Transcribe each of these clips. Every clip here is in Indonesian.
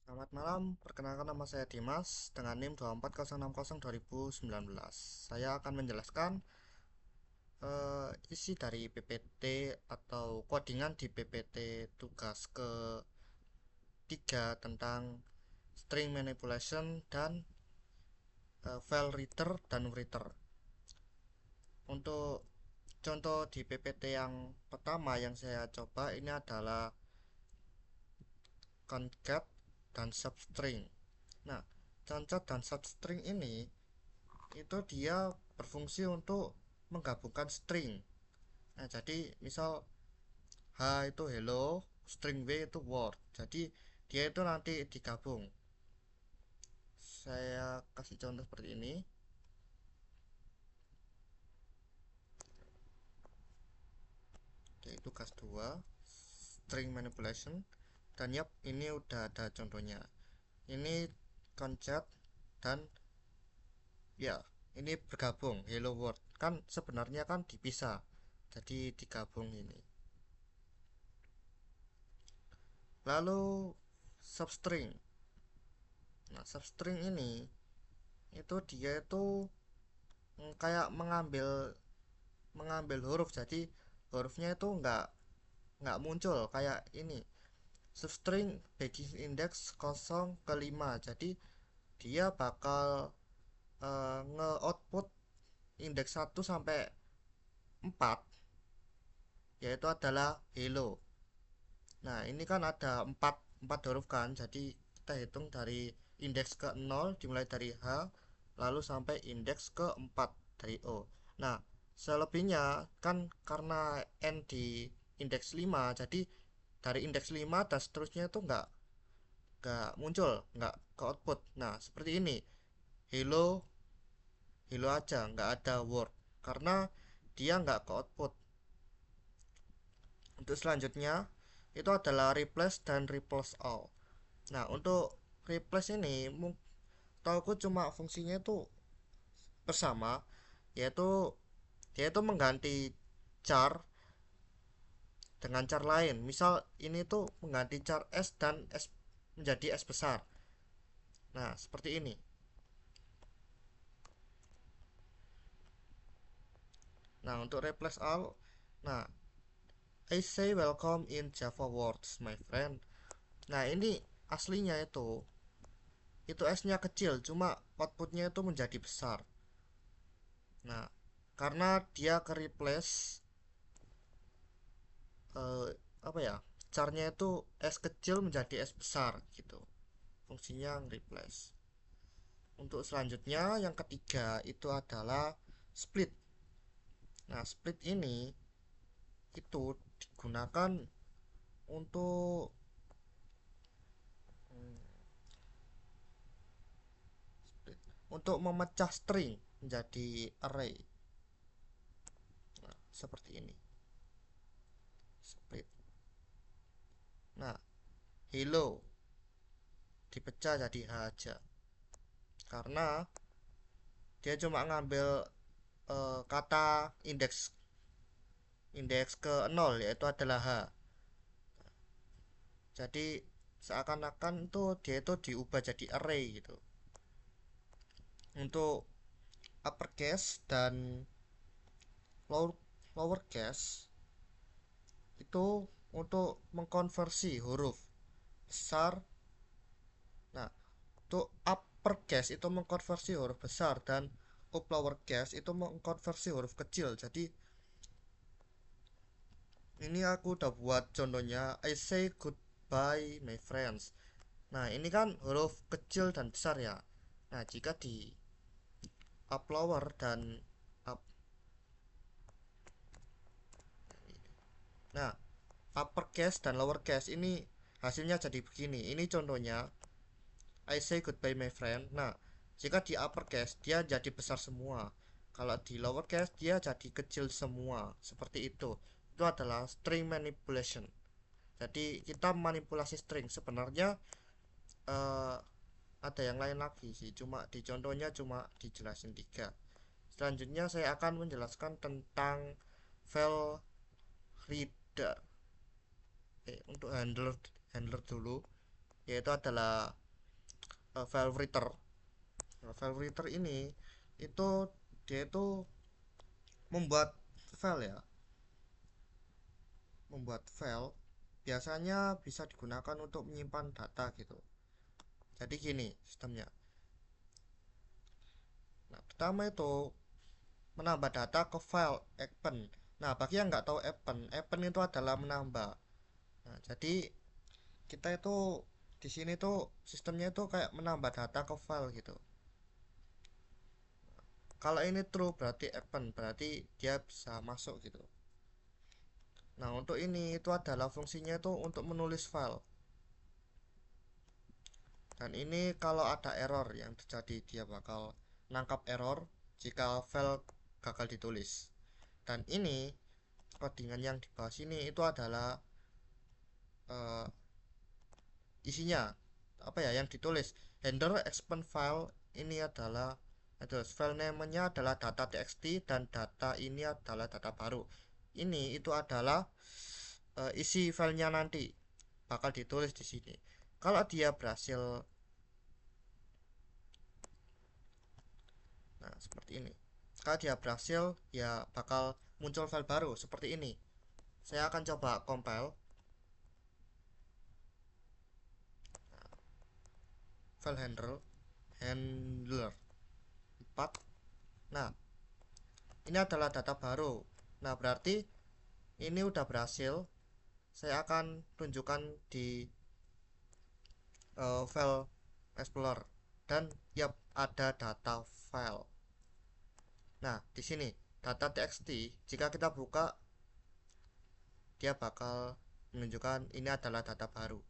Selamat malam, perkenalkan nama saya Dimas dengan NIM 240602019. Saya akan menjelaskan isi dari PPT atau codingan di PPT tugas ketiga tentang string manipulation dan file reader dan writer. Untuk contoh di PPT yang pertama yang saya coba ini adalah concat dan substring. Nah, concat dan substring ini itu dia berfungsi untuk menggabungkan string. Nah, jadi misal H itu hello, string W itu word. Jadi dia itu nanti digabung. Saya kasih contoh seperti ini, yaitu tugas 2 string manipulation. Dan yap, ini udah ada contohnya. Ini concat dan ya, ini bergabung hello world. Kan sebenarnya kan dipisah. Jadi digabung ini. Lalu substring. Nah, substring ini itu dia itu kayak mengambil mengambil huruf, jadi hurufnya itu nggak muncul kayak ini substring base index 0 ke 5, jadi dia bakal nge-output indeks 1 sampai 4, yaitu adalah hello. Nah, ini kan ada 4 huruf kan, jadi kita hitung dari indeks ke 0 dimulai dari H lalu sampai indeks ke 4 dari O. Nah, selebihnya kan karena N di indeks 5, jadi dari indeks 5 dan seterusnya itu nggak muncul, nggak ke output. Nah, seperti ini. Hello, hello aja, nggak ada word. Karena dia nggak ke output. Untuk selanjutnya, itu adalah replace dan replace all. Nah, untuk replace ini, tauku cuma fungsinya itu bersama, yaitu yaitu mengganti char dengan char lain. Misal ini tuh mengganti char S dan S menjadi S besar. Nah, seperti ini. Nah, untuk replace all, nah, I say welcome in Java words, my friend. Nah, ini aslinya itu S-nya kecil, cuma outputnya itu menjadi besar. Nah, karena dia ke replace eh, apa ya, carnya itu S kecil menjadi S besar gitu, fungsinya replace. Untuk selanjutnya yang ketiga itu adalah split. Nah, split ini itu digunakan untuk untuk memecah string menjadi array. Nah, seperti ini split. Nah, hello dipecah jadi H aja karena dia cuma ngambil kata indeks indeks ke 0, yaitu adalah H. Jadi seakan-akan tuh dia itu diubah jadi array gitu. Untuk uppercase dan lower lowercase itu untuk mengkonversi huruf besar. Nah, untuk uppercase itu mengkonversi huruf besar dan up lowercase itu mengkonversi huruf kecil. Jadi ini aku udah buat contohnya, I say goodbye my friends. Nah, ini kan huruf kecil dan besar ya. Nah, jika di up lower dan up, nah, uppercase dan lowercase ini hasilnya jadi begini. Ini contohnya, I say goodbye my friend. Nah, jika di uppercase dia jadi besar semua. Kalau di lowercase dia jadi kecil semua. Seperti itu. Itu adalah string manipulation. Jadi kita manipulasi string. Sebenarnya eh, ada yang lain lagi sih. Cuma di contohnya cuma dijelasin 3. Selanjutnya saya akan menjelaskan tentang file reader. Untuk handler handler dulu. yaitu adalah file writer. Nah, file writer ini itu dia itu membuat file ya, membuat file biasanya bisa digunakan untuk menyimpan data gitu. Jadi gini sistemnya. Nah, pertama itu menambah data ke file append. Nah, bagi yang nggak tahu append itu adalah menambah. Nah, jadi kita itu di sini tuh sistemnya itu kayak menambah data ke file gitu. Kalau ini true berarti append, berarti dia bisa masuk gitu. Nah, untuk ini itu adalah fungsinya itu untuk menulis file. Dan ini kalau ada error yang terjadi, dia bakal nangkap error jika file gagal ditulis. Dan ini codingan yang di bawah sini itu adalah uh, isinya apa ya yang ditulis. Handler expand file ini adalah file namanya adalah data.txt dan data ini adalah data baru. Ini itu adalah isi filenya nanti bakal ditulis di sini. Kalau dia berhasil, nah seperti ini. Kalau dia berhasil, ya bakal muncul file baru seperti ini. Saya akan coba compile file handler 4. Nah, ini adalah data baru. Nah, berarti ini udah berhasil. Saya akan tunjukkan di file explorer dan yap ada data file. Nah, di sini data.txt jika kita buka dia bakal menunjukkan ini adalah data baru.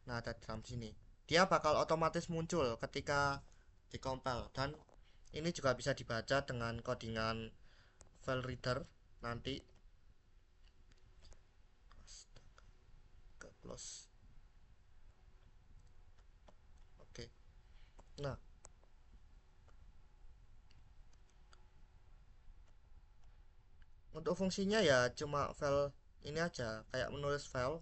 Nah, ada di dalam sini. Dia bakal otomatis muncul ketika dikompil dan ini juga bisa dibaca dengan codingan file reader nanti. Close. Oke. Nah, untuk fungsinya ya cuma file ini aja, kayak menulis file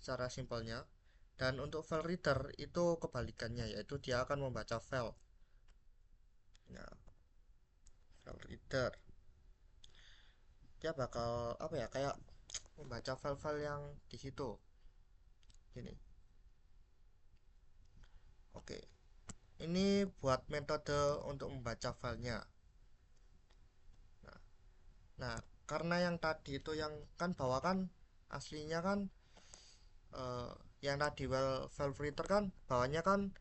secara simpelnya. Dan untuk file reader itu kebalikannya, yaitu dia akan membaca file. Nah, file reader dia bakal apa ya, kayak membaca file-file yang di situ. Gini. Oke. Ini buat metode untuk membaca filenya. Nah, nah, karena yang tadi itu yang kan bawah kan aslinya kan eh, yang tadi file reader kan bawahnya kan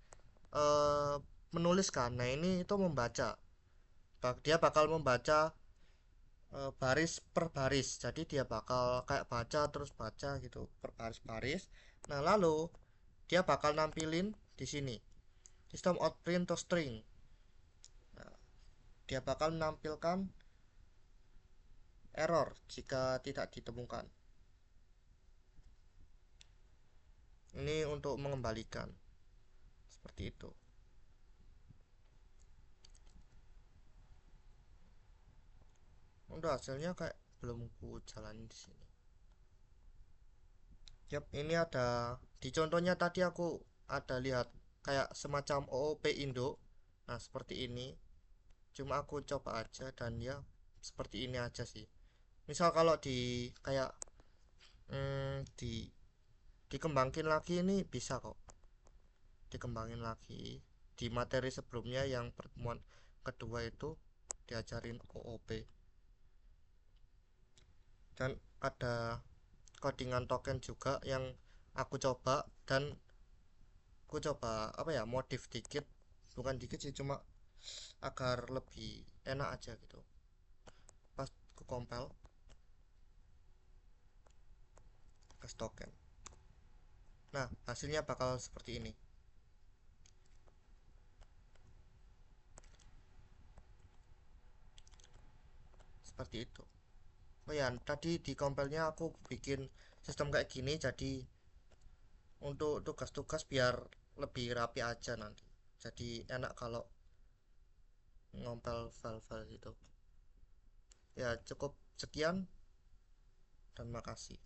eh, menuliskan. Nah, ini itu membaca. Dia bakal membaca baris per baris. Jadi dia bakal kayak baca terus baca gitu per baris-baris. Nah, lalu dia bakal nampilin di sini sistem out print to string. Nah, dia bakal menampilkan error jika tidak ditemukan. Ini untuk mengembalikan seperti itu. Untuk hasilnya kayak belum ku jalani di sini. Yap, ini ada di contohnya tadi aku ada lihat kayak semacam OOP Indo. Nah, seperti ini. Cuma aku coba aja dan ya seperti ini aja sih. Misal kalau di kayak dikembangin lagi ini bisa kok. Dikembangin lagi di materi sebelumnya yang pertemuan kedua itu diajarin OOP. Dan ada codingan token juga yang aku coba dan aku coba apa ya modif dikit, bukan dikit sih, cuma agar lebih enak aja gitu pas aku compile ke token. Nah, hasilnya bakal seperti ini. Seperti itu. Oh ya, tadi di compile-nya aku bikin sistem kayak gini jadi untuk tugas-tugas biar lebih rapi aja nanti. Jadi enak kalau ngompel file-file itu. Ya, cukup sekian dan makasih.